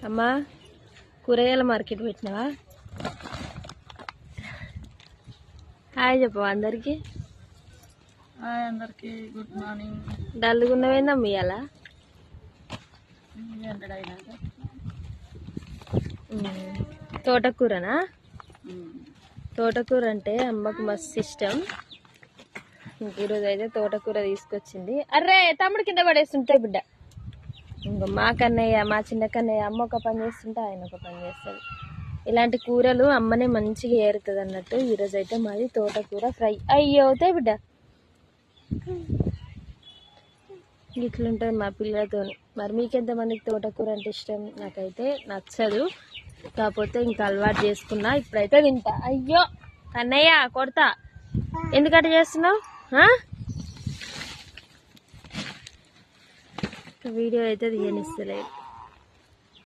అమ్మా కూరగాయల మార్కెట్ పెట్టినావా? హాయ్ చెప్పు అందరికి. హాయ్ అందరికి, గుడ్ మార్నింగ్. డల్గా ఉన్నవేందమ్మా ఇవాళ? తోటకూరనా? తోటకూర అంటే అమ్మకు మస్తు ఇష్టం. ఈరోజు అయితే తోటకూర తీసుకొచ్చింది. అర్రే తమ్ముడు కింద పడేస్తుంటే బిడ్డ. ఇంకో మా కన్నయ్య, మా చిన్న కన్నయ్య అమ్మ ఒక పని చేస్తుంటే ఆయన ఒక పని చేస్తుంది. ఇలాంటి కూరలు అమ్మనే మంచిగా ఏరుతుంది అన్నట్టు. ఈరోజు అయితే మాది తోటకూర ఫ్రై. అయ్యో అవుతాయి బిడ్డ, ఇట్లుంటుంది మా పిల్లలతో. మరి మీకెంతమందికి తోటకూర అంటే ఇష్టం? నాకైతే నచ్చదు, కాకపోతే ఇంకా అలవాటు చేసుకున్నా, ఇప్పుడైతే తింటా. అయ్యో కన్నయ్య కొడతా, ఎందుకంటే చేస్తున్నావు? వీడియో అయితే తీయనిస్తలేదు.